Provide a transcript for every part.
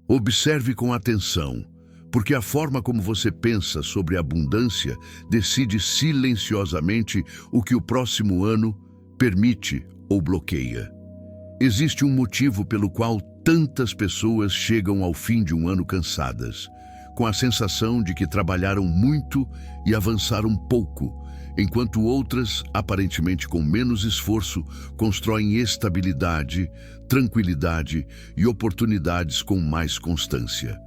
Observe com atenção, porque a forma como você pensa sobre a abundância decide silenciosamente o que o próximo ano permite ou bloqueia. Existe um motivo pelo qual tantas pessoas chegam ao fim de um ano cansadas, com a sensação de que trabalharam muito e avançaram pouco, enquanto outras, aparentemente com menos esforço, constroem estabilidade, tranquilidade e oportunidades com mais constância.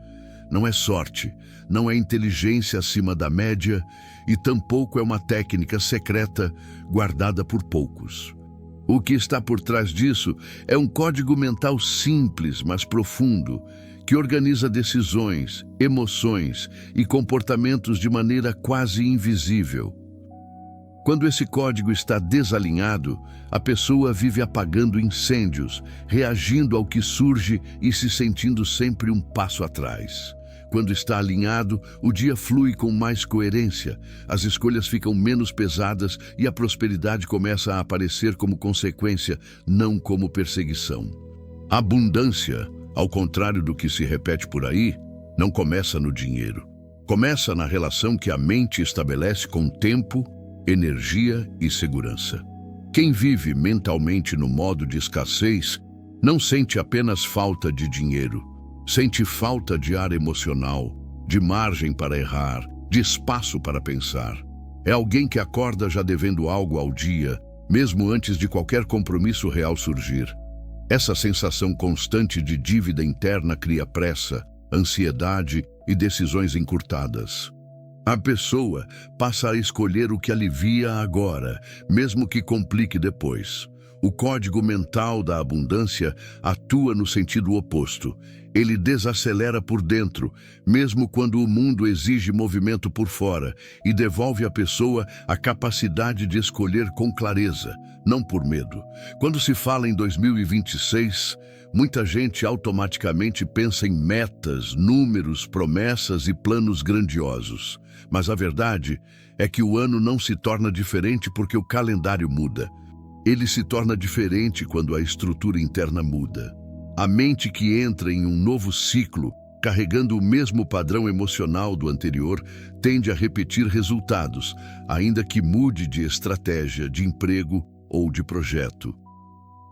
Não é sorte, não é inteligência acima da média e tampouco é uma técnica secreta guardada por poucos. O que está por trás disso é um código mental simples, mas profundo, que organiza decisões, emoções e comportamentos de maneira quase invisível. Quando esse código está desalinhado, a pessoa vive apagando incêndios, reagindo ao que surge e se sentindo sempre um passo atrás. Quando está alinhado, o dia flui com mais coerência, as escolhas ficam menos pesadas e a prosperidade começa a aparecer como consequência, não como perseguição. A abundância, ao contrário do que se repete por aí, não começa no dinheiro. Começa na relação que a mente estabelece com tempo, energia e segurança. Quem vive mentalmente no modo de escassez não sente apenas falta de dinheiro, sente falta de ar emocional, de margem para errar, de espaço para pensar. É alguém que acorda já devendo algo ao dia, mesmo antes de qualquer compromisso real surgir. Essa sensação constante de dívida interna cria pressa, ansiedade e decisões encurtadas. A pessoa passa a escolher o que alivia agora, mesmo que complique depois. O código mental da abundância atua no sentido oposto. Ele desacelera por dentro, mesmo quando o mundo exige movimento por fora, e devolve à pessoa a capacidade de escolher com clareza, não por medo. Quando se fala em 2026, muita gente automaticamente pensa em metas, números, promessas e planos grandiosos. Mas a verdade é que o ano não se torna diferente porque o calendário muda. Ele se torna diferente quando a estrutura interna muda. A mente que entra em um novo ciclo, carregando o mesmo padrão emocional do anterior, tende a repetir resultados, ainda que mude de estratégia, de emprego ou de projeto.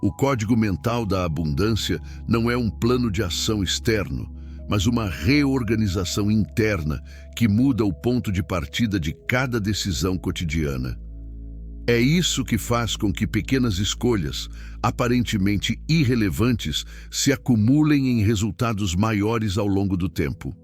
O código mental da abundância não é um plano de ação externo, mas uma reorganização interna que muda o ponto de partida de cada decisão cotidiana. É isso que faz com que pequenas escolhas, aparentemente irrelevantes, se acumulem em resultados maiores ao longo do tempo.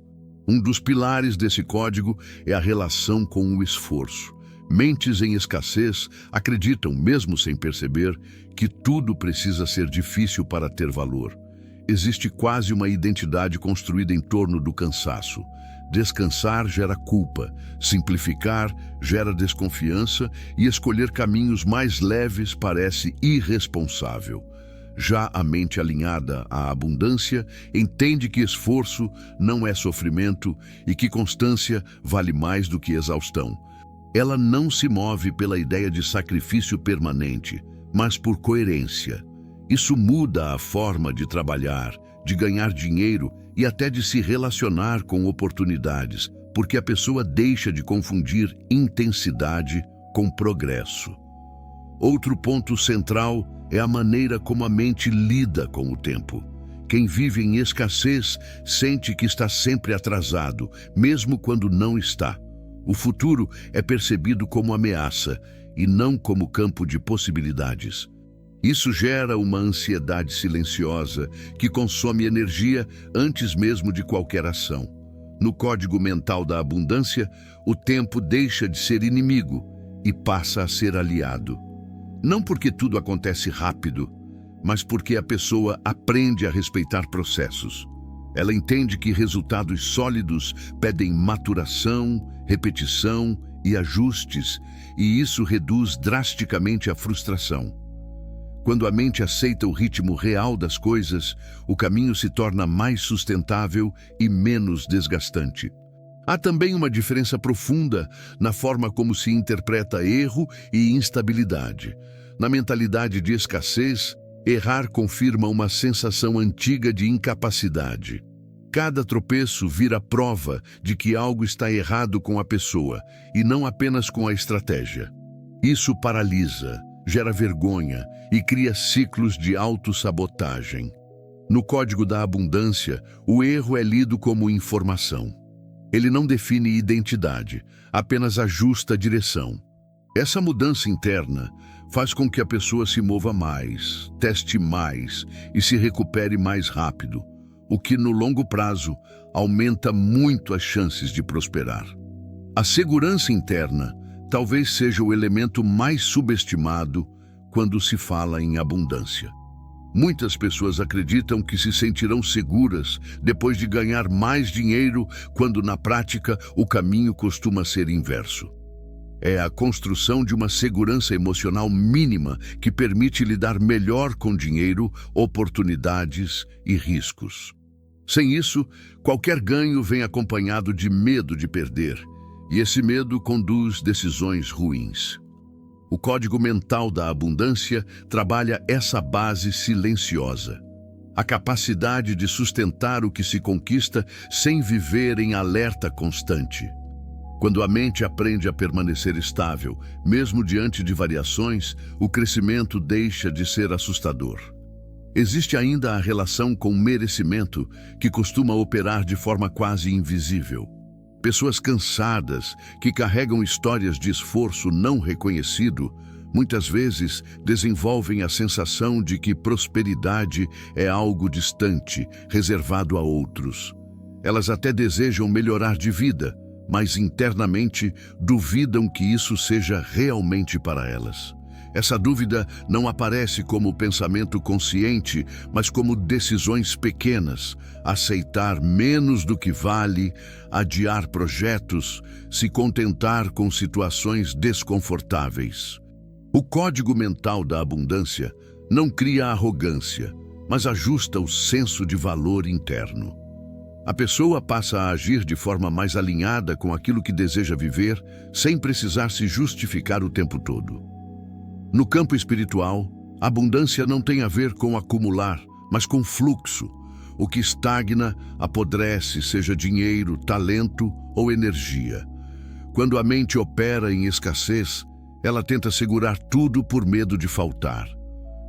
Um dos pilares desse código é a relação com o esforço. Mentes em escassez acreditam, mesmo sem perceber, que tudo precisa ser difícil para ter valor. Existe quase uma identidade construída em torno do cansaço. Descansar gera culpa, simplificar gera desconfiança e escolher caminhos mais leves parece irresponsável. Já a mente alinhada à abundância entende que esforço não é sofrimento e que constância vale mais do que exaustão. Ela não se move pela ideia de sacrifício permanente, mas por coerência. Isso muda a forma de trabalhar, de ganhar dinheiro e até de se relacionar com oportunidades, porque a pessoa deixa de confundir intensidade com progresso. Outro ponto central é a maneira como a mente lida com o tempo. Quem vive em escassez sente que está sempre atrasado, mesmo quando não está. O futuro é percebido como ameaça e não como campo de possibilidades. Isso gera uma ansiedade silenciosa que consome energia antes mesmo de qualquer ação. No código mental da abundância, o tempo deixa de ser inimigo e passa a ser aliado. Não porque tudo acontece rápido, mas porque a pessoa aprende a respeitar processos. Ela entende que resultados sólidos pedem maturação, repetição e ajustes, e isso reduz drasticamente a frustração. Quando a mente aceita o ritmo real das coisas, o caminho se torna mais sustentável e menos desgastante. Há também uma diferença profunda na forma como se interpreta erro e instabilidade. Na mentalidade de escassez, errar confirma uma sensação antiga de incapacidade. Cada tropeço vira prova de que algo está errado com a pessoa e não apenas com a estratégia. Isso paralisa, gera vergonha e cria ciclos de autossabotagem. No Código da Abundância, o erro é lido como informação. Ele não define identidade, apenas ajusta a direção. Essa mudança interna faz com que a pessoa se mova mais, teste mais e se recupere mais rápido, o que no longo prazo aumenta muito as chances de prosperar. A segurança interna talvez seja o elemento mais subestimado quando se fala em abundância. Muitas pessoas acreditam que se sentirão seguras depois de ganhar mais dinheiro, quando na prática o caminho costuma ser inverso. É a construção de uma segurança emocional mínima que permite lidar melhor com dinheiro, oportunidades e riscos. Sem isso, qualquer ganho vem acompanhado de medo de perder, e esse medo conduz decisões ruins. O Código Mental da Abundância trabalha essa base silenciosa, a capacidade de sustentar o que se conquista sem viver em alerta constante. Quando a mente aprende a permanecer estável, mesmo diante de variações, o crescimento deixa de ser assustador. Existe ainda a relação com merecimento, que costuma operar de forma quase invisível. Pessoas cansadas, que carregam histórias de esforço não reconhecido, muitas vezes desenvolvem a sensação de que prosperidade é algo distante, reservado a outros. Elas até desejam melhorar de vida, mas internamente duvidam que isso seja realmente para elas. Essa dúvida não aparece como pensamento consciente, mas como decisões pequenas: aceitar menos do que vale, adiar projetos, se contentar com situações desconfortáveis. O Código Mental da Abundância não cria arrogância, mas ajusta o senso de valor interno. A pessoa passa a agir de forma mais alinhada com aquilo que deseja viver, sem precisar se justificar o tempo todo. No campo espiritual, a abundância não tem a ver com acumular, mas com fluxo. O que estagna, apodrece, seja dinheiro, talento ou energia. Quando a mente opera em escassez, ela tenta segurar tudo por medo de faltar.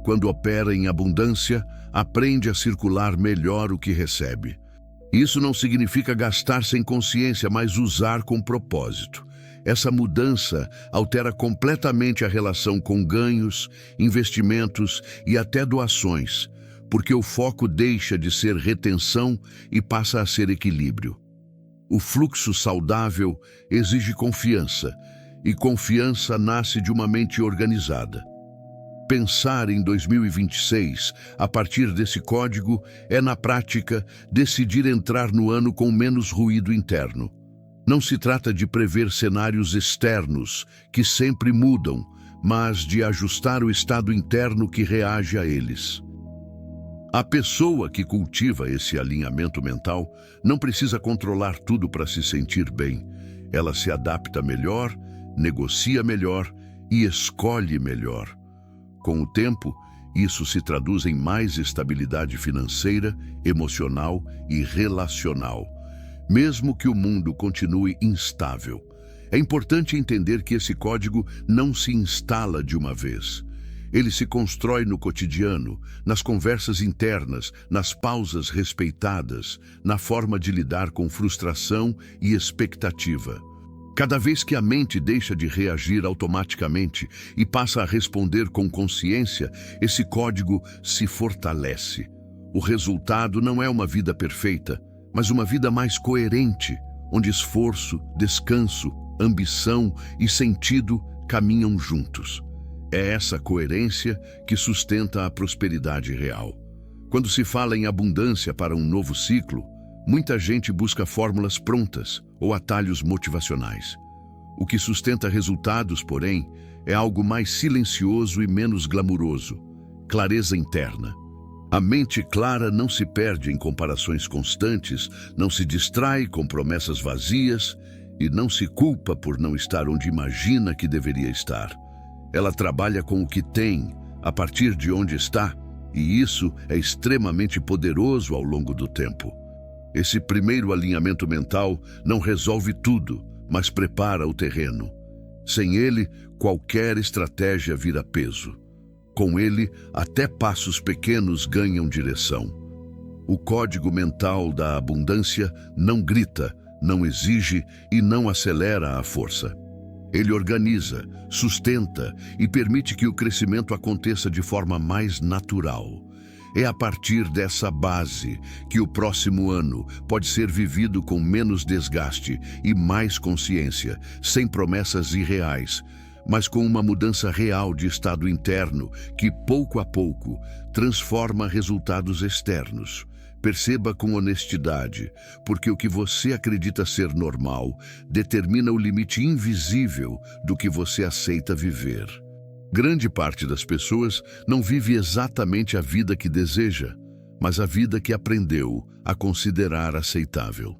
Quando opera em abundância, aprende a circular melhor o que recebe. Isso não significa gastar sem consciência, mas usar com propósito. Essa mudança altera completamente a relação com ganhos, investimentos e até doações, porque o foco deixa de ser retenção e passa a ser equilíbrio. O fluxo saudável exige confiança, e confiança nasce de uma mente organizada. Pensar em 2026, a partir desse código, é, na prática, decidir entrar no ano com menos ruído interno. Não se trata de prever cenários externos, que sempre mudam, mas de ajustar o estado interno que reage a eles. A pessoa que cultiva esse alinhamento mental não precisa controlar tudo para se sentir bem. Ela se adapta melhor, negocia melhor e escolhe melhor. Com o tempo, isso se traduz em mais estabilidade financeira, emocional e relacional, mesmo que o mundo continue instável. É importante entender que esse código não se instala de uma vez. Ele se constrói no cotidiano, nas conversas internas, nas pausas respeitadas, na forma de lidar com frustração e expectativa. Cada vez que a mente deixa de reagir automaticamente e passa a responder com consciência, esse código se fortalece. O resultado não é uma vida perfeita, mas uma vida mais coerente, onde esforço, descanso, ambição e sentido caminham juntos. É essa coerência que sustenta a prosperidade real. Quando se fala em abundância para um novo ciclo, muita gente busca fórmulas prontas ou atalhos motivacionais. O que sustenta resultados, porém, é algo mais silencioso e menos glamuroso: clareza interna. A mente clara não se perde em comparações constantes, não se distrai com promessas vazias e não se culpa por não estar onde imagina que deveria estar. Ela trabalha com o que tem, a partir de onde está, e isso é extremamente poderoso ao longo do tempo. Esse primeiro alinhamento mental não resolve tudo, mas prepara o terreno. Sem ele, qualquer estratégia vira peso. Com ele, até passos pequenos ganham direção. O código mental da abundância não grita, não exige e não acelera a força. Ele organiza, sustenta e permite que o crescimento aconteça de forma mais natural. É a partir dessa base que o próximo ano pode ser vivido com menos desgaste e mais consciência, sem promessas irreais, mas com uma mudança real de estado interno que, pouco a pouco, transforma resultados externos. Perceba com honestidade, porque o que você acredita ser normal determina o limite invisível do que você aceita viver. Grande parte das pessoas não vive exatamente a vida que deseja, mas a vida que aprendeu a considerar aceitável.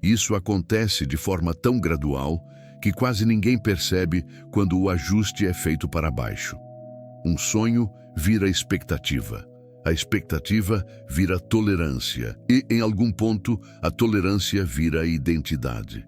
Isso acontece de forma tão gradual que quase ninguém percebe quando o ajuste é feito para baixo. Um sonho vira expectativa. A expectativa vira tolerância e, em algum ponto, a tolerância vira identidade.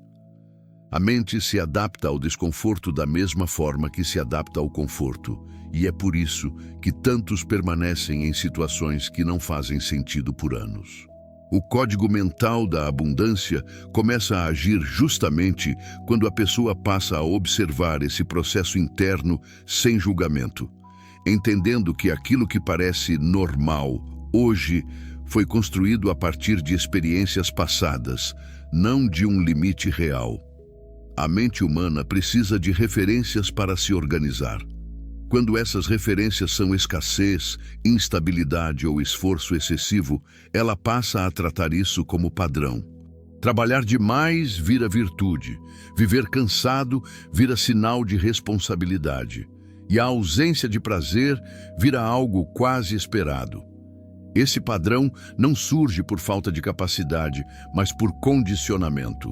A mente se adapta ao desconforto da mesma forma que se adapta ao conforto, e é por isso que tantos permanecem em situações que não fazem sentido por anos. O código mental da abundância começa a agir justamente quando a pessoa passa a observar esse processo interno sem julgamento, entendendo que aquilo que parece normal hoje foi construído a partir de experiências passadas, não de um limite real. A mente humana precisa de referências para se organizar. Quando essas referências são escassez, instabilidade ou esforço excessivo, ela passa a tratar isso como padrão. Trabalhar demais vira virtude, viver cansado vira sinal de responsabilidade, e a ausência de prazer vira algo quase esperado. Esse padrão não surge por falta de capacidade, mas por condicionamento.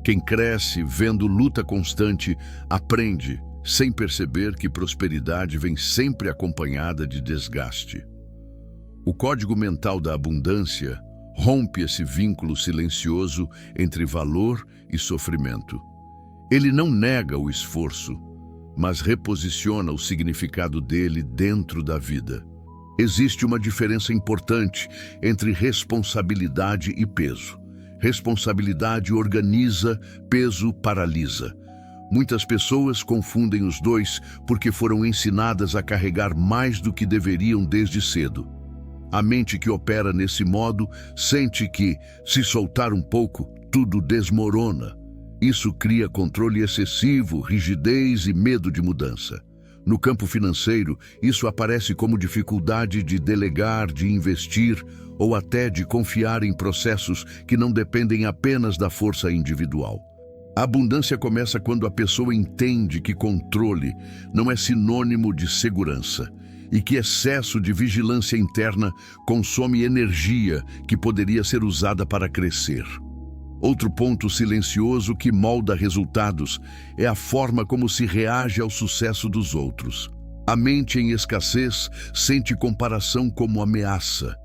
Quem cresce vendo luta constante aprende, sem perceber que prosperidade vem sempre acompanhada de desgaste. O código mental da abundância rompe esse vínculo silencioso entre valor e sofrimento. Ele não nega o esforço, mas reposiciona o significado dele dentro da vida. Existe uma diferença importante entre responsabilidade e peso. Responsabilidade organiza, peso paralisa. Muitas pessoas confundem os dois porque foram ensinadas a carregar mais do que deveriam desde cedo. A mente que opera nesse modo sente que, se soltar um pouco, tudo desmorona. Isso cria controle excessivo, rigidez e medo de mudança. No campo financeiro, isso aparece como dificuldade de delegar, de investir ou até de confiar em processos que não dependem apenas da força individual. A abundância começa quando a pessoa entende que controle não é sinônimo de segurança e que excesso de vigilância interna consome energia que poderia ser usada para crescer. Outro ponto silencioso que molda resultados é a forma como se reage ao sucesso dos outros. A mente em escassez sente comparação como ameaça.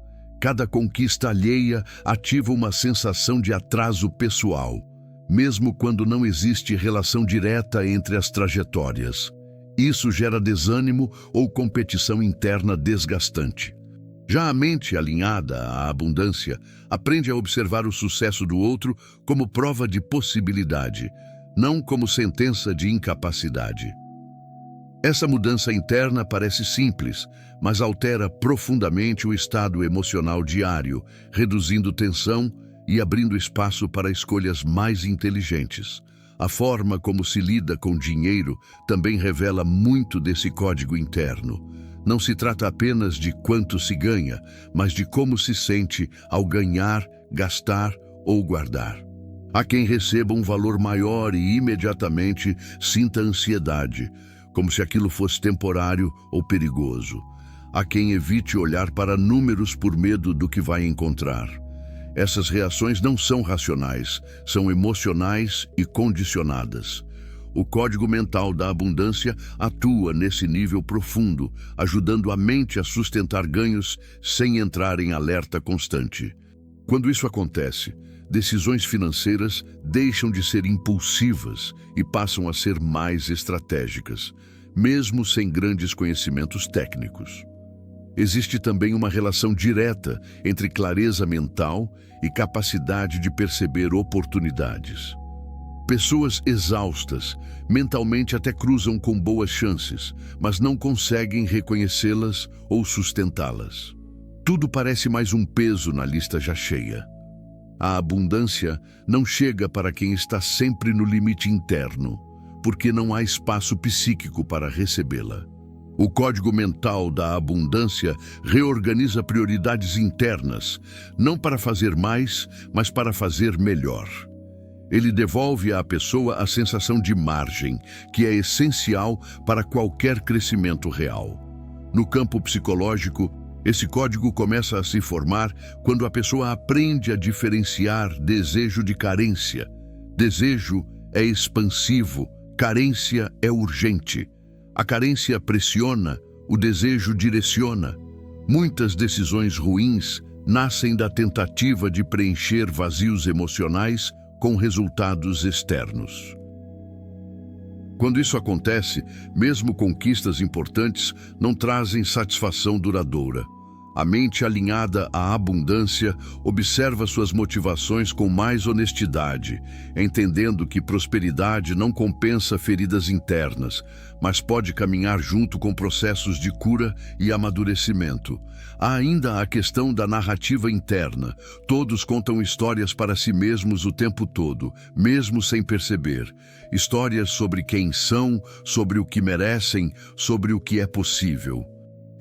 Cada conquista alheia ativa uma sensação de atraso pessoal, mesmo quando não existe relação direta entre as trajetórias. Isso gera desânimo ou competição interna desgastante. Já a mente alinhada à abundância aprende a observar o sucesso do outro como prova de possibilidade, não como sentença de incapacidade. Essa mudança interna parece simples, mas altera profundamente o estado emocional diário, reduzindo tensão e abrindo espaço para escolhas mais inteligentes. A forma como se lida com dinheiro também revela muito desse código interno. Não se trata apenas de quanto se ganha, mas de como se sente ao ganhar, gastar ou guardar. Há quem receba um valor maior e imediatamente sinta ansiedade, como se aquilo fosse temporário ou perigoso. Há quem evite olhar para números por medo do que vai encontrar. Essas reações não são racionais, são emocionais e condicionadas. O código mental da abundância atua nesse nível profundo, ajudando a mente a sustentar ganhos sem entrar em alerta constante. Quando isso acontece, decisões financeiras deixam de ser impulsivas e passam a ser mais estratégicas, mesmo sem grandes conhecimentos técnicos. Existe também uma relação direta entre clareza mental e capacidade de perceber oportunidades. Pessoas exaustas mentalmente até cruzam com boas chances, mas não conseguem reconhecê-las ou sustentá-las. Tudo parece mais um peso na lista já cheia. A abundância não chega para quem está sempre no limite interno, porque não há espaço psíquico para recebê-la. O código mental da abundância reorganiza prioridades internas, não para fazer mais, mas para fazer melhor. Ele devolve à pessoa a sensação de margem, que é essencial para qualquer crescimento real. No campo psicológico, esse código começa a se formar quando a pessoa aprende a diferenciar desejo de carência. Desejo é expansivo, carência é urgente. A carência pressiona, o desejo direciona. Muitas decisões ruins nascem da tentativa de preencher vazios emocionais com resultados externos. Quando isso acontece, mesmo conquistas importantes não trazem satisfação duradoura. A mente alinhada à abundância observa suas motivações com mais honestidade, entendendo que prosperidade não compensa feridas internas, mas pode caminhar junto com processos de cura e amadurecimento. Há ainda a questão da narrativa interna. Todos contam histórias para si mesmos o tempo todo, mesmo sem perceber. Histórias sobre quem são, sobre o que merecem, sobre o que é possível.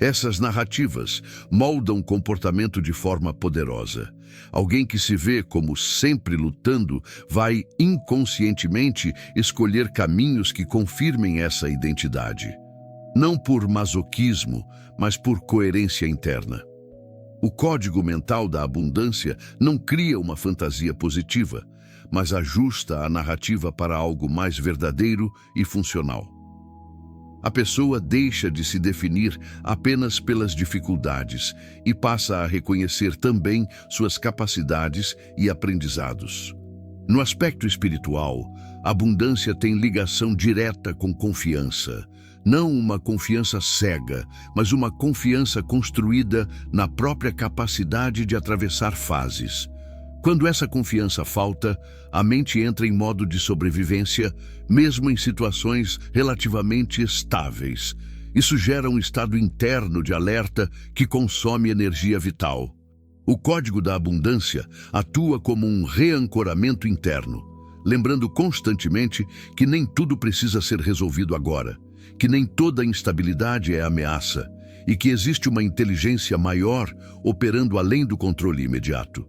Essas narrativas moldam comportamento de forma poderosa. Alguém que se vê como sempre lutando vai inconscientemente escolher caminhos que confirmem essa identidade. Não por masoquismo, mas por coerência interna. O código mental da abundância não cria uma fantasia positiva, mas ajusta a narrativa para algo mais verdadeiro e funcional. A pessoa deixa de se definir apenas pelas dificuldades e passa a reconhecer também suas capacidades e aprendizados. No aspecto espiritual, a abundância tem ligação direta com confiança. Não uma confiança cega, mas uma confiança construída na própria capacidade de atravessar fases. Quando essa confiança falta, a mente entra em modo de sobrevivência, mesmo em situações relativamente estáveis. Isso gera um estado interno de alerta que consome energia vital. O código da abundância atua como um reancoramento interno, lembrando constantemente que nem tudo precisa ser resolvido agora, que nem toda instabilidade é ameaça e que existe uma inteligência maior operando além do controle imediato.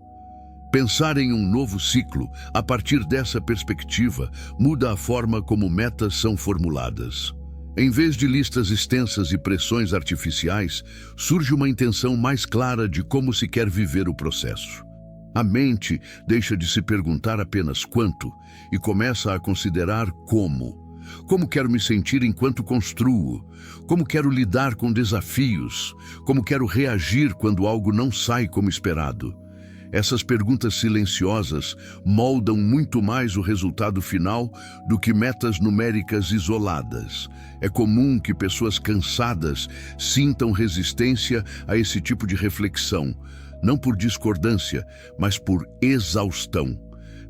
Pensar em um novo ciclo, a partir dessa perspectiva, muda a forma como metas são formuladas. Em vez de listas extensas e pressões artificiais, surge uma intenção mais clara de como se quer viver o processo. A mente deixa de se perguntar apenas quanto e começa a considerar como. Como quero me sentir enquanto construo? Como quero lidar com desafios? Como quero reagir quando algo não sai como esperado? Essas perguntas silenciosas moldam muito mais o resultado final do que metas numéricas isoladas. É comum que pessoas cansadas sintam resistência a esse tipo de reflexão, não por discordância, mas por exaustão.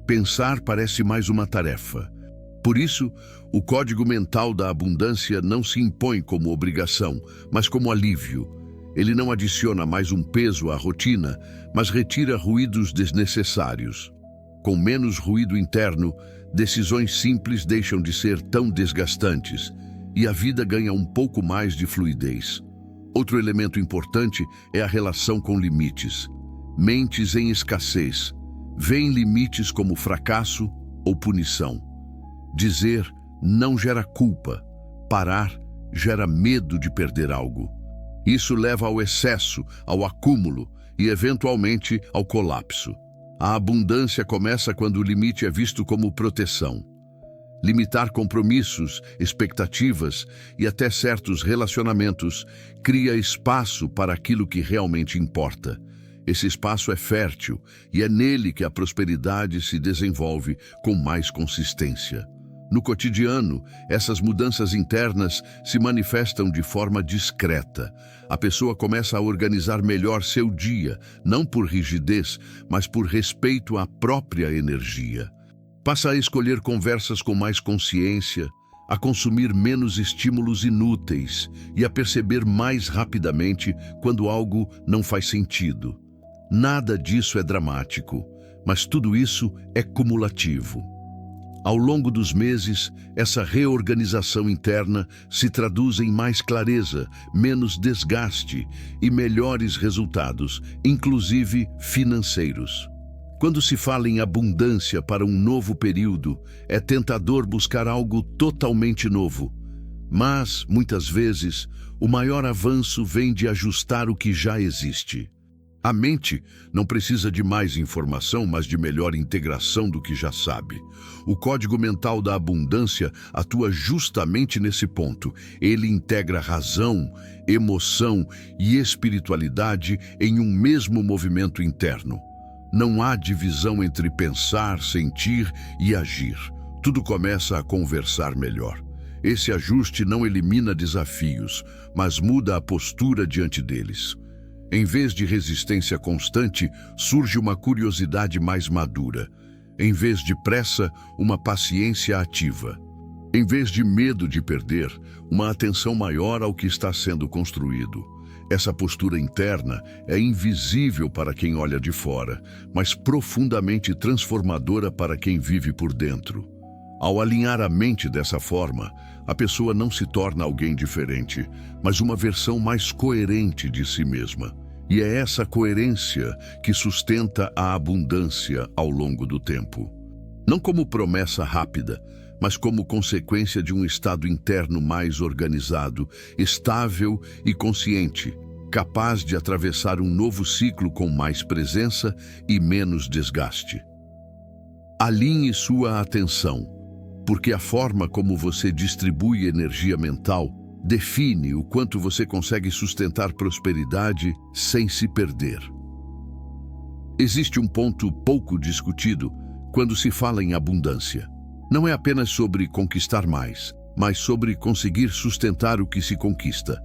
Pensar parece mais uma tarefa. Por isso, o código mental da abundância não se impõe como obrigação, mas como alívio. Ele não adiciona mais um peso à rotina, mas retira ruídos desnecessários. Com menos ruído interno, decisões simples deixam de ser tão desgastantes e a vida ganha um pouco mais de fluidez. Outro elemento importante é a relação com limites. Mentes em escassez veem limites como fracasso ou punição. Dizer não gera culpa, parar gera medo de perder algo. Isso leva ao excesso, ao acúmulo e, eventualmente, ao colapso. A abundância começa quando o limite é visto como proteção. Limitar compromissos, expectativas e até certos relacionamentos cria espaço para aquilo que realmente importa. Esse espaço é fértil e é nele que a prosperidade se desenvolve com mais consistência. No cotidiano, essas mudanças internas se manifestam de forma discreta. A pessoa começa a organizar melhor seu dia, não por rigidez, mas por respeito à própria energia. Passa a escolher conversas com mais consciência, a consumir menos estímulos inúteis e a perceber mais rapidamente quando algo não faz sentido. Nada disso é dramático, mas tudo isso é cumulativo. Ao longo dos meses, essa reorganização interna se traduz em mais clareza, menos desgaste e melhores resultados, inclusive financeiros. Quando se fala em abundância para um novo período, é tentador buscar algo totalmente novo. Mas, muitas vezes, o maior avanço vem de ajustar o que já existe. A mente não precisa de mais informação, mas de melhor integração do que já sabe. O código mental da abundância atua justamente nesse ponto. Ele integra razão, emoção e espiritualidade em um mesmo movimento interno. Não há divisão entre pensar, sentir e agir. Tudo começa a conversar melhor. Esse ajuste não elimina desafios, mas muda a postura diante deles. Em vez de resistência constante, surge uma curiosidade mais madura. Em vez de pressa, uma paciência ativa. Em vez de medo de perder, uma atenção maior ao que está sendo construído. Essa postura interna é invisível para quem olha de fora, mas profundamente transformadora para quem vive por dentro. Ao alinhar a mente dessa forma, a pessoa não se torna alguém diferente, mas uma versão mais coerente de si mesma. E é essa coerência que sustenta a abundância ao longo do tempo. Não como promessa rápida, mas como consequência de um estado interno mais organizado, estável e consciente, capaz de atravessar um novo ciclo com mais presença e menos desgaste. Alinhe sua atenção, porque a forma como você distribui energia mental define o quanto você consegue sustentar prosperidade sem se perder. Existe um ponto pouco discutido quando se fala em abundância. Não é apenas sobre conquistar mais, mas sobre conseguir sustentar o que se conquista.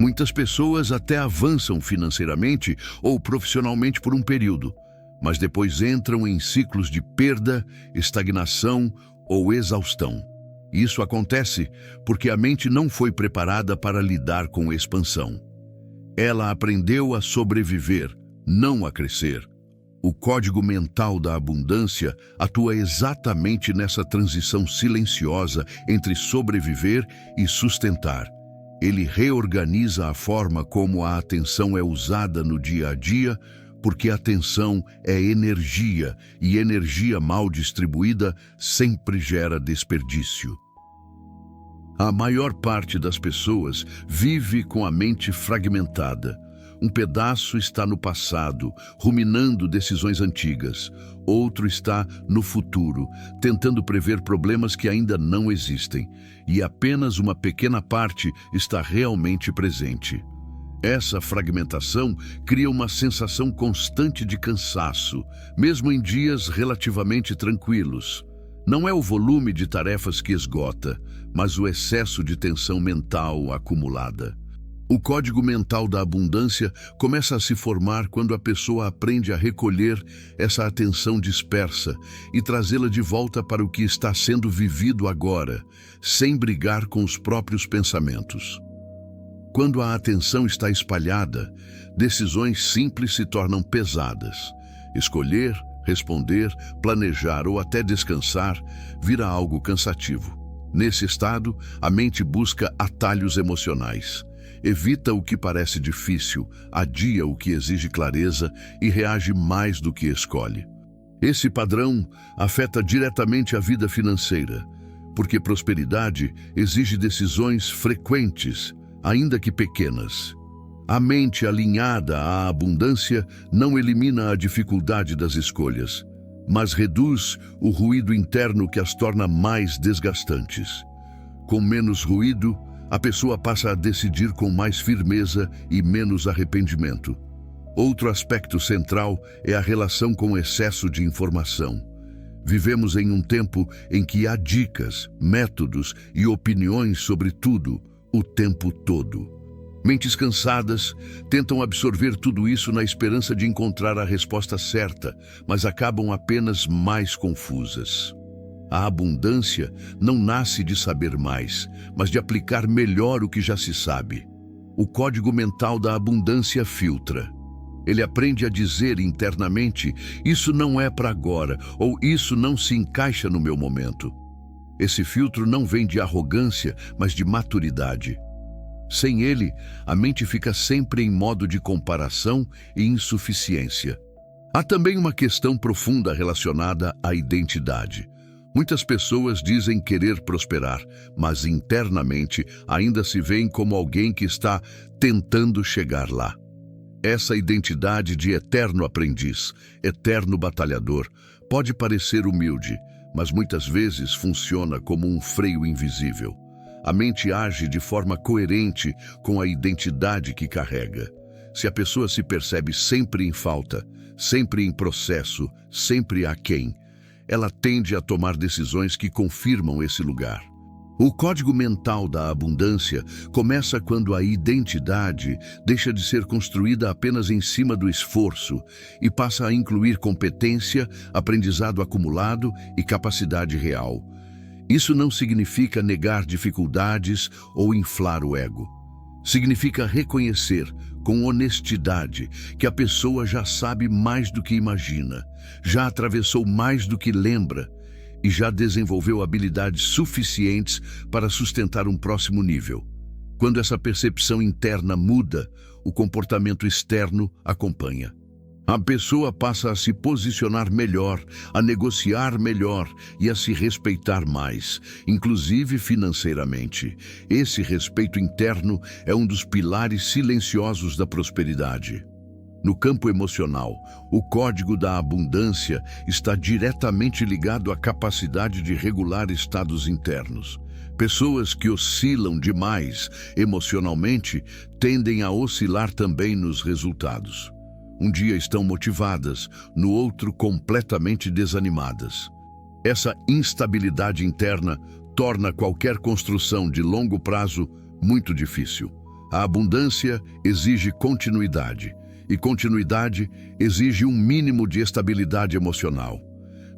Muitas pessoas até avançam financeiramente ou profissionalmente por um período, mas depois entram em ciclos de perda, estagnação ou exaustão. Isso acontece porque a mente não foi preparada para lidar com expansão. Ela aprendeu a sobreviver, não a crescer. O código mental da abundância atua exatamente nessa transição silenciosa entre sobreviver e sustentar. Ele reorganiza a forma como a atenção é usada no dia a dia, porque atenção é energia e energia mal distribuída sempre gera desperdício. A maior parte das pessoas vive com a mente fragmentada. Um pedaço está no passado, ruminando decisões antigas. Outro está no futuro, tentando prever problemas que ainda não existem. E apenas uma pequena parte está realmente presente. Essa fragmentação cria uma sensação constante de cansaço, mesmo em dias relativamente tranquilos. Não é o volume de tarefas que esgota, mas o excesso de tensão mental acumulada. O código mental da abundância começa a se formar quando a pessoa aprende a recolher essa atenção dispersa e trazê-la de volta para o que está sendo vivido agora, sem brigar com os próprios pensamentos. Quando a atenção está espalhada, decisões simples se tornam pesadas. Escolher, responder, planejar ou até descansar vira algo cansativo. Nesse estado, a mente busca atalhos emocionais. Evita o que parece difícil, adia o que exige clareza e reage mais do que escolhe. Esse padrão afeta diretamente a vida financeira, porque prosperidade exige decisões frequentes, ainda que pequenas. A mente alinhada à abundância não elimina a dificuldade das escolhas, mas reduz o ruído interno que as torna mais desgastantes. Com menos ruído, a pessoa passa a decidir com mais firmeza e menos arrependimento. Outro aspecto central é a relação com o excesso de informação. Vivemos em um tempo em que há dicas, métodos e opiniões sobre tudo, o tempo todo. Mentes cansadas tentam absorver tudo isso na esperança de encontrar a resposta certa, mas acabam apenas mais confusas. A abundância não nasce de saber mais, mas de aplicar melhor o que já se sabe. O código mental da abundância filtra. Ele aprende a dizer internamente: isso não é para agora, ou isso não se encaixa no meu momento. Esse filtro não vem de arrogância, mas de maturidade. Sem ele, a mente fica sempre em modo de comparação e insuficiência. Há também uma questão profunda relacionada à identidade. Muitas pessoas dizem querer prosperar, mas internamente ainda se veem como alguém que está tentando chegar lá. Essa identidade de eterno aprendiz, eterno batalhador, pode parecer humilde, mas muitas vezes funciona como um freio invisível. A mente age de forma coerente com a identidade que carrega. Se a pessoa se percebe sempre em falta, sempre em processo, sempre aquém, ela tende a tomar decisões que confirmam esse lugar. O código mental da abundância começa quando a identidade deixa de ser construída apenas em cima do esforço e passa a incluir competência, aprendizado acumulado e capacidade real. Isso não significa negar dificuldades ou inflar o ego. Significa reconhecer, com honestidade, que a pessoa já sabe mais do que imagina, já atravessou mais do que lembra e já desenvolveu habilidades suficientes para sustentar um próximo nível. Quando essa percepção interna muda, o comportamento externo acompanha. A pessoa passa a se posicionar melhor, a negociar melhor e a se respeitar mais, inclusive financeiramente. Esse respeito interno é um dos pilares silenciosos da prosperidade. No campo emocional, o código da abundância está diretamente ligado à capacidade de regular estados internos. Pessoas que oscilam demais emocionalmente tendem a oscilar também nos resultados. Um dia estão motivadas, no outro completamente desanimadas. Essa instabilidade interna torna qualquer construção de longo prazo muito difícil. A abundância exige continuidade. E continuidade exige um mínimo de estabilidade emocional.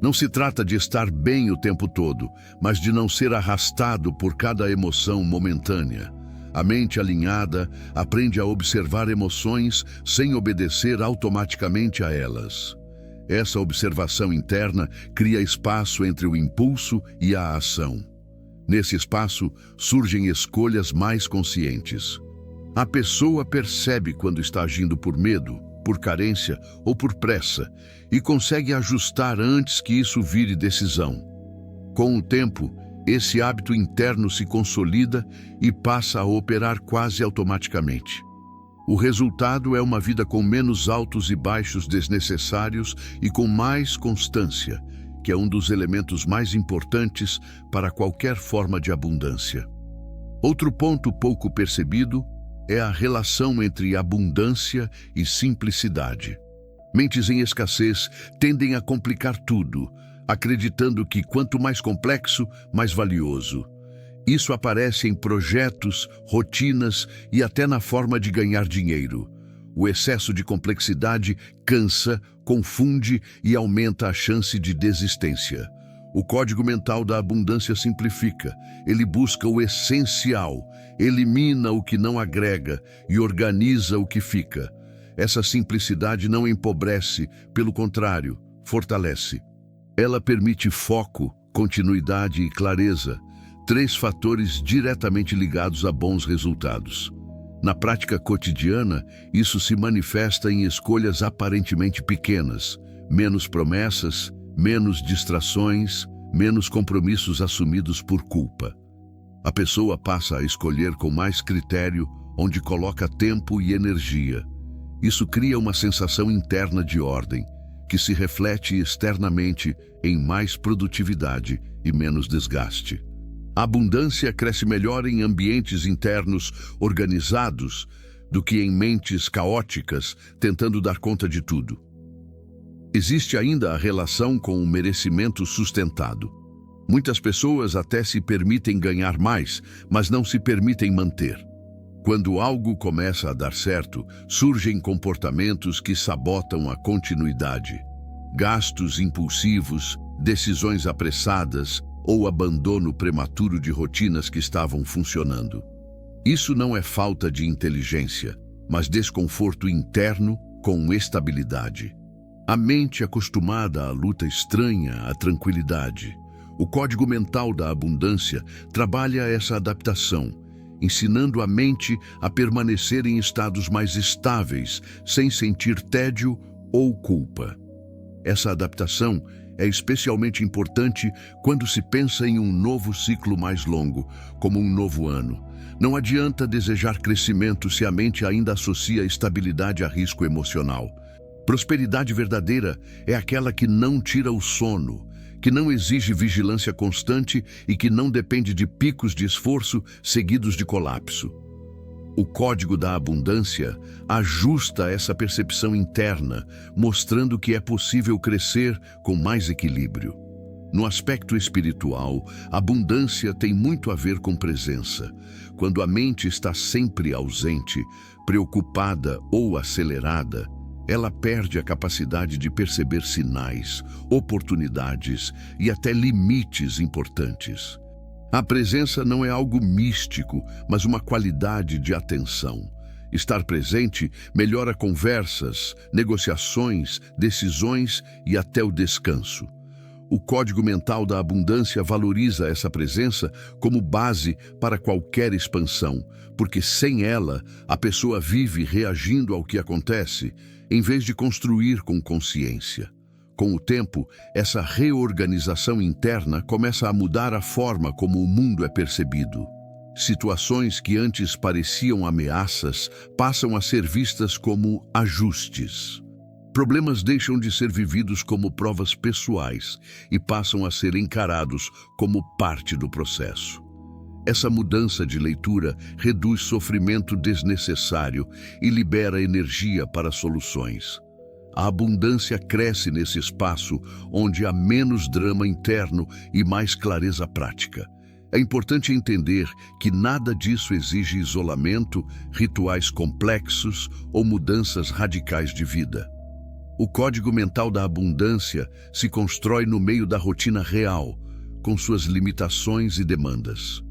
Não se trata de estar bem o tempo todo, mas de não ser arrastado por cada emoção momentânea. A mente alinhada aprende a observar emoções sem obedecer automaticamente a elas. Essa observação interna cria espaço entre o impulso e a ação. Nesse espaço surgem escolhas mais conscientes. A pessoa percebe quando está agindo por medo, por carência ou por pressa e consegue ajustar antes que isso vire decisão. Com o tempo, esse hábito interno se consolida e passa a operar quase automaticamente. O resultado é uma vida com menos altos e baixos desnecessários e com mais constância, que é um dos elementos mais importantes para qualquer forma de abundância. Outro ponto pouco percebido é a relação entre abundância e simplicidade. Mentes em escassez tendem a complicar tudo, acreditando que quanto mais complexo, mais valioso. Isso aparece em projetos, rotinas e até na forma de ganhar dinheiro. O excesso de complexidade cansa, confunde e aumenta a chance de desistência. O código mental da abundância simplifica. Ele busca o essencial, elimina o que não agrega e organiza o que fica. Essa simplicidade não empobrece, pelo contrário, fortalece. Ela permite foco, continuidade e clareza, 3 fatores diretamente ligados a bons resultados. Na prática cotidiana, isso se manifesta em escolhas aparentemente pequenas, menos promessas, menos distrações, menos compromissos assumidos por culpa. A pessoa passa a escolher com mais critério onde coloca tempo e energia. Isso cria uma sensação interna de ordem, que se reflete externamente em mais produtividade e menos desgaste. A abundância cresce melhor em ambientes internos organizados, do que em mentes caóticas tentando dar conta de tudo. Existe ainda a relação com o merecimento sustentado. Muitas pessoas até se permitem ganhar mais, mas não se permitem manter. Quando algo começa a dar certo, surgem comportamentos que sabotam a continuidade. Gastos impulsivos, decisões apressadas ou abandono prematuro de rotinas que estavam funcionando. Isso não é falta de inteligência, mas desconforto interno com estabilidade. A mente acostumada à luta estranha à tranquilidade. O código mental da abundância trabalha essa adaptação, ensinando a mente a permanecer em estados mais estáveis, sem sentir tédio ou culpa. Essa adaptação é especialmente importante quando se pensa em um novo ciclo mais longo, como um novo ano. Não adianta desejar crescimento se a mente ainda associa estabilidade a risco emocional. Prosperidade verdadeira é aquela que não tira o sono, que não exige vigilância constante e que não depende de picos de esforço seguidos de colapso. O código da abundância ajusta essa percepção interna, mostrando que é possível crescer com mais equilíbrio. No aspecto espiritual, a abundância tem muito a ver com presença. Quando a mente está sempre ausente, preocupada ou acelerada, ela perde a capacidade de perceber sinais, oportunidades e até limites importantes. A presença não é algo místico, mas uma qualidade de atenção. Estar presente melhora conversas, negociações, decisões e até o descanso. O código mental da abundância valoriza essa presença como base para qualquer expansão, porque sem ela, a pessoa vive reagindo ao que acontece, em vez de construir com consciência. Com o tempo, essa reorganização interna começa a mudar a forma como o mundo é percebido. Situações que antes pareciam ameaças passam a ser vistas como ajustes. Problemas deixam de ser vividos como provas pessoais e passam a ser encarados como parte do processo. Essa mudança de leitura reduz sofrimento desnecessário e libera energia para soluções. A abundância cresce nesse espaço onde há menos drama interno e mais clareza prática. É importante entender que nada disso exige isolamento, rituais complexos ou mudanças radicais de vida. O código mental da abundância se constrói no meio da rotina real, com suas limitações e demandas.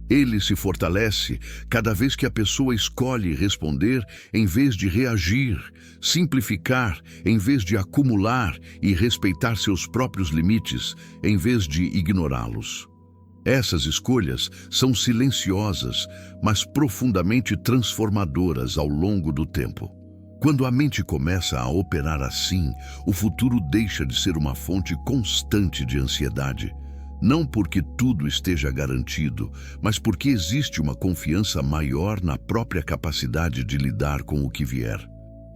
Ele se fortalece cada vez que a pessoa escolhe responder em vez de reagir, simplificar em vez de acumular e respeitar seus próprios limites em vez de ignorá-los. Essas escolhas são silenciosas, mas profundamente transformadoras ao longo do tempo. Quando a mente começa a operar assim, o futuro deixa de ser uma fonte constante de ansiedade. Não porque tudo esteja garantido, mas porque existe uma confiança maior na própria capacidade de lidar com o que vier.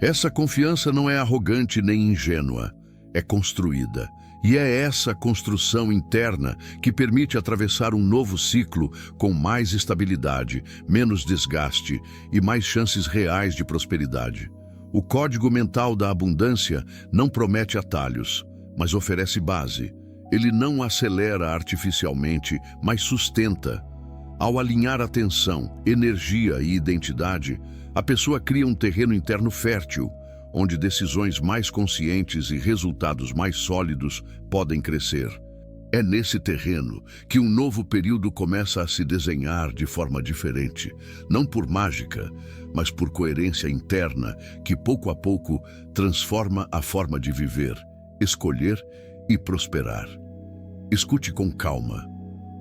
Essa confiança não é arrogante nem ingênua, é construída. E é essa construção interna que permite atravessar um novo ciclo com mais estabilidade, menos desgaste e mais chances reais de prosperidade. O código mental da abundância não promete atalhos, mas oferece base. Ele não acelera artificialmente, mas sustenta. Ao alinhar atenção, energia e identidade, a pessoa cria um terreno interno fértil, onde decisões mais conscientes e resultados mais sólidos podem crescer. É nesse terreno que um novo período começa a se desenhar de forma diferente, não por mágica, mas por coerência interna que pouco a pouco transforma a forma de viver, escolher e prosperar. Escute com calma,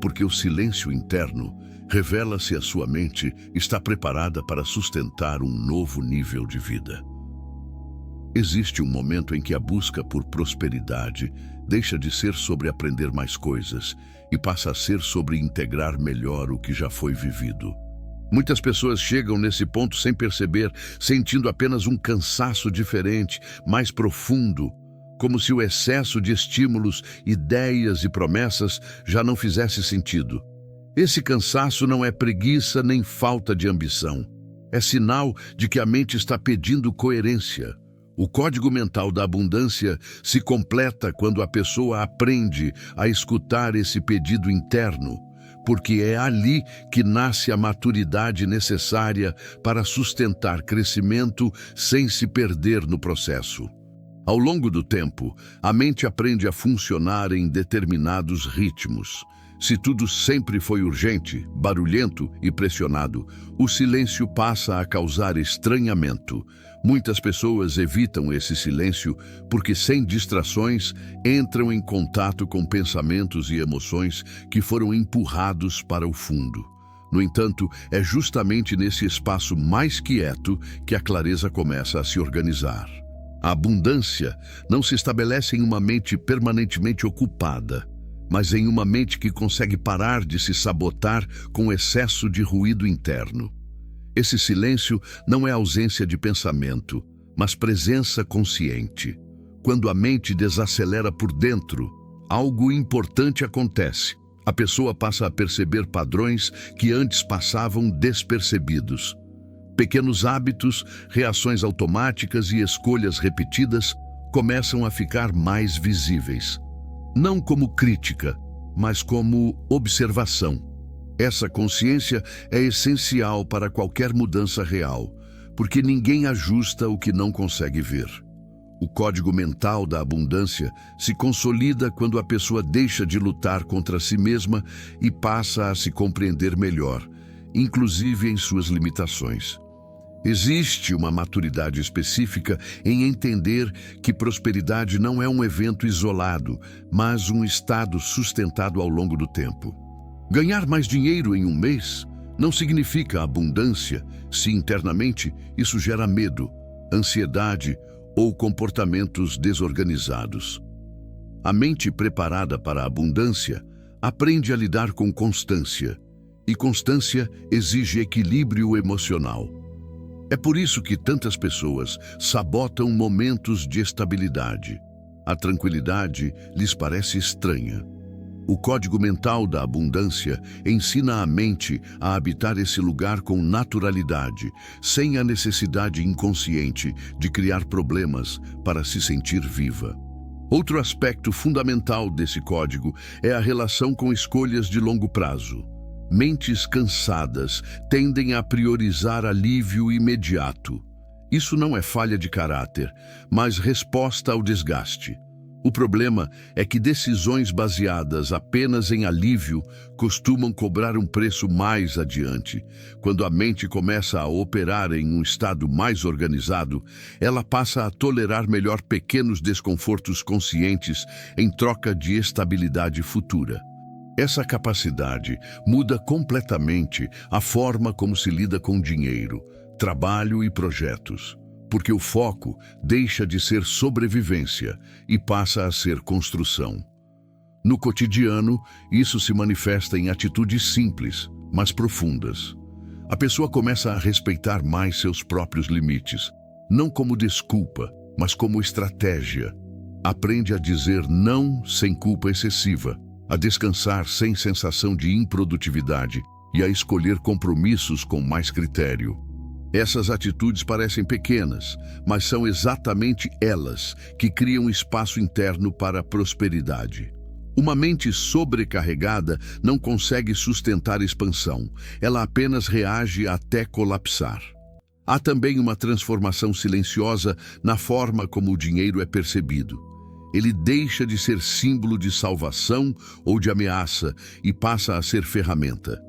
porque o silêncio interno revela se a sua mente está preparada para sustentar um novo nível de vida. Existe um momento em que a busca por prosperidade deixa de ser sobre aprender mais coisas e passa a ser sobre integrar melhor o que já foi vivido. Muitas pessoas chegam nesse ponto sem perceber, sentindo apenas um cansaço diferente, mais profundo, como se o excesso de estímulos, ideias e promessas já não fizesse sentido. Esse cansaço não é preguiça nem falta de ambição. É sinal de que a mente está pedindo coerência. O código mental da abundância se completa quando a pessoa aprende a escutar esse pedido interno, porque é ali que nasce a maturidade necessária para sustentar crescimento sem se perder no processo. Ao longo do tempo, a mente aprende a funcionar em determinados ritmos. Se tudo sempre foi urgente, barulhento e pressionado, o silêncio passa a causar estranhamento. Muitas pessoas evitam esse silêncio porque, sem distrações, entram em contato com pensamentos e emoções que foram empurrados para o fundo. No entanto, é justamente nesse espaço mais quieto que a clareza começa a se organizar. A abundância não se estabelece em uma mente permanentemente ocupada, mas em uma mente que consegue parar de se sabotar com excesso de ruído interno. Esse silêncio não é ausência de pensamento, mas presença consciente. Quando a mente desacelera por dentro, algo importante acontece. A pessoa passa a perceber padrões que antes passavam despercebidos. Pequenos hábitos, reações automáticas e escolhas repetidas começam a ficar mais visíveis. Não como crítica, mas como observação. Essa consciência é essencial para qualquer mudança real, porque ninguém ajusta o que não consegue ver. O código mental da abundância se consolida quando a pessoa deixa de lutar contra si mesma e passa a se compreender melhor, inclusive em suas limitações. Existe uma maturidade específica em entender que prosperidade não é um evento isolado, mas um estado sustentado ao longo do tempo. Ganhar mais dinheiro em um mês não significa abundância se internamente isso gera medo, ansiedade ou comportamentos desorganizados. A mente preparada para a abundância aprende a lidar com constância, e constância exige equilíbrio emocional. É por isso que tantas pessoas sabotam momentos de estabilidade. A tranquilidade lhes parece estranha. O código mental da abundância ensina a mente a habitar esse lugar com naturalidade, sem a necessidade inconsciente de criar problemas para se sentir viva. Outro aspecto fundamental desse código é a relação com escolhas de longo prazo. Mentes cansadas tendem a priorizar alívio imediato. Isso não é falha de caráter, mas resposta ao desgaste. O problema é que decisões baseadas apenas em alívio costumam cobrar um preço mais adiante. Quando a mente começa a operar em um estado mais organizado, ela passa a tolerar melhor pequenos desconfortos conscientes em troca de estabilidade futura. Essa capacidade muda completamente a forma como se lida com dinheiro, trabalho e projetos. Porque o foco deixa de ser sobrevivência e passa a ser construção. No cotidiano, isso se manifesta em atitudes simples, mas profundas. A pessoa começa a respeitar mais seus próprios limites, não como desculpa, mas como estratégia. Aprende a dizer não sem culpa excessiva, a descansar sem sensação de improdutividade e a escolher compromissos com mais critério. Essas atitudes parecem pequenas, mas são exatamente elas que criam espaço interno para a prosperidade. Uma mente sobrecarregada não consegue sustentar expansão, ela apenas reage até colapsar. Há também uma transformação silenciosa na forma como o dinheiro é percebido. Ele deixa de ser símbolo de salvação ou de ameaça e passa a ser ferramenta.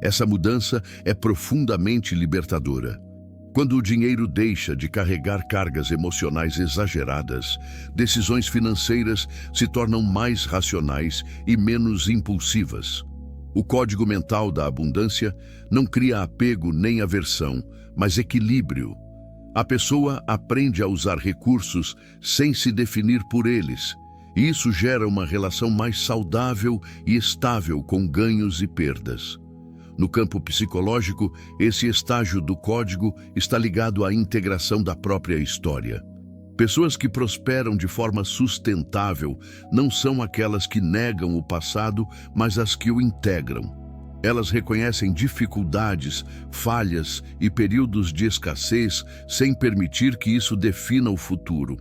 Essa mudança é profundamente libertadora. Quando o dinheiro deixa de carregar cargas emocionais exageradas, decisões financeiras se tornam mais racionais e menos impulsivas. O código mental da abundância não cria apego nem aversão, mas equilíbrio. A pessoa aprende a usar recursos sem se definir por eles, e isso gera uma relação mais saudável e estável com ganhos e perdas. No campo psicológico, esse estágio do código está ligado à integração da própria história. Pessoas que prosperam de forma sustentável não são aquelas que negam o passado, mas as que o integram. Elas reconhecem dificuldades, falhas e períodos de escassez sem permitir que isso defina o futuro.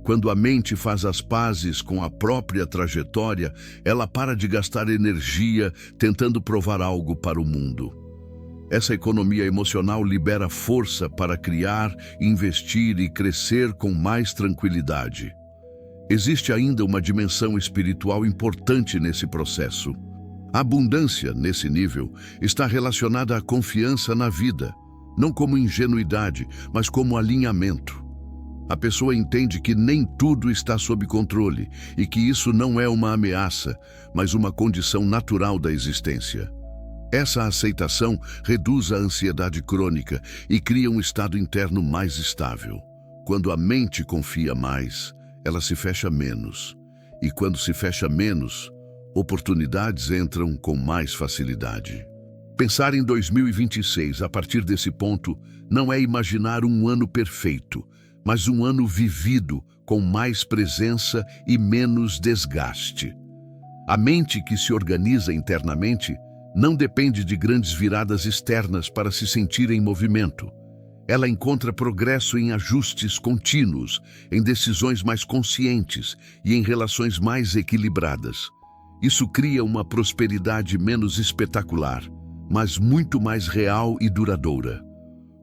Quando a mente faz as pazes com a própria trajetória, ela para de gastar energia tentando provar algo para o mundo. Essa economia emocional libera força para criar, investir e crescer com mais tranquilidade. Existe ainda uma dimensão espiritual importante nesse processo. A abundância, nesse nível, está relacionada à confiança na vida, não como ingenuidade, mas como alinhamento. A pessoa entende que nem tudo está sob controle e que isso não é uma ameaça, mas uma condição natural da existência. Essa aceitação reduz a ansiedade crônica e cria um estado interno mais estável. Quando a mente confia mais, ela se fecha menos. E quando se fecha menos, oportunidades entram com mais facilidade. Pensar em 2026 a partir desse ponto não é imaginar um ano perfeito, mas um ano vivido com mais presença e menos desgaste. A mente que se organiza internamente não depende de grandes viradas externas para se sentir em movimento. Ela encontra progresso em ajustes contínuos, em decisões mais conscientes e em relações mais equilibradas. Isso cria uma prosperidade menos espetacular, mas muito mais real e duradoura.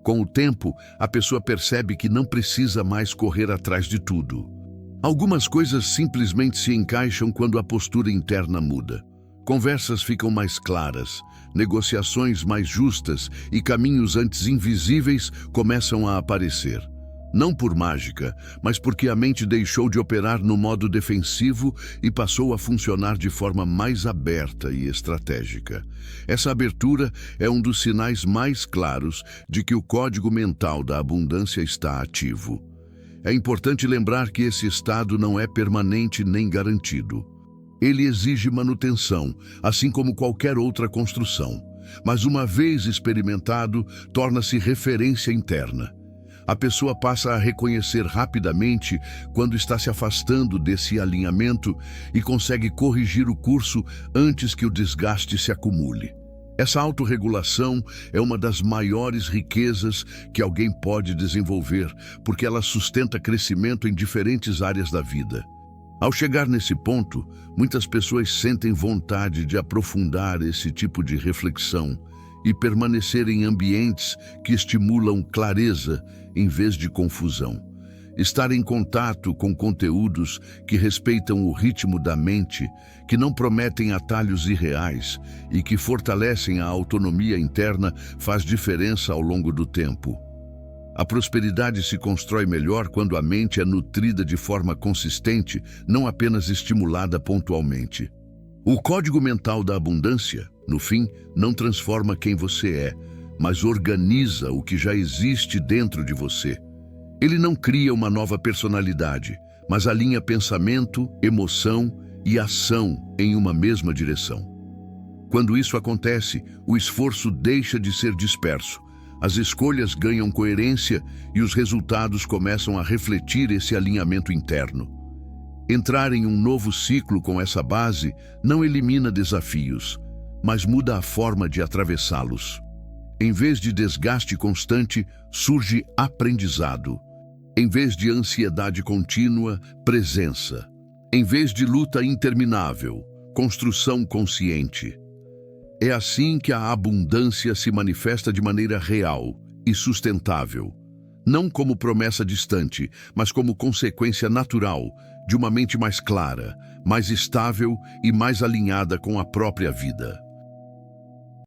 Com o tempo, a pessoa percebe que não precisa mais correr atrás de tudo. Algumas coisas simplesmente se encaixam quando a postura interna muda. Conversas ficam mais claras, negociações mais justas e caminhos antes invisíveis começam a aparecer. Não por mágica, mas porque a mente deixou de operar no modo defensivo e passou a funcionar de forma mais aberta e estratégica. Essa abertura é um dos sinais mais claros de que o código mental da abundância está ativo. É importante lembrar que esse estado não é permanente nem garantido. Ele exige manutenção, assim como qualquer outra construção, mas uma vez experimentado, torna-se referência interna. A pessoa passa a reconhecer rapidamente quando está se afastando desse alinhamento e consegue corrigir o curso antes que o desgaste se acumule. Essa autorregulação é uma das maiores riquezas que alguém pode desenvolver, porque ela sustenta crescimento em diferentes áreas da vida. Ao chegar nesse ponto, muitas pessoas sentem vontade de aprofundar esse tipo de reflexão e permanecer em ambientes que estimulam clareza em vez de confusão. Estar em contato com conteúdos que respeitam o ritmo da mente, que não prometem atalhos irreais e que fortalecem a autonomia interna faz diferença ao longo do tempo. A prosperidade se constrói melhor quando a mente é nutrida de forma consistente, não apenas estimulada pontualmente. O código mental da abundância, no fim, não transforma quem você é, mas organiza o que já existe dentro de você. Ele não cria uma nova personalidade, mas alinha pensamento, emoção e ação em uma mesma direção. Quando isso acontece, o esforço deixa de ser disperso. As escolhas ganham coerência e os resultados começam a refletir esse alinhamento interno. Entrar em um novo ciclo com essa base não elimina desafios, mas muda a forma de atravessá-los. Em vez de desgaste constante, surge aprendizado. Em vez de ansiedade contínua, presença. Em vez de luta interminável, construção consciente. É assim que a abundância se manifesta de maneira real e sustentável, não como promessa distante, mas como consequência natural de uma mente mais clara, mais estável e mais alinhada com a própria vida.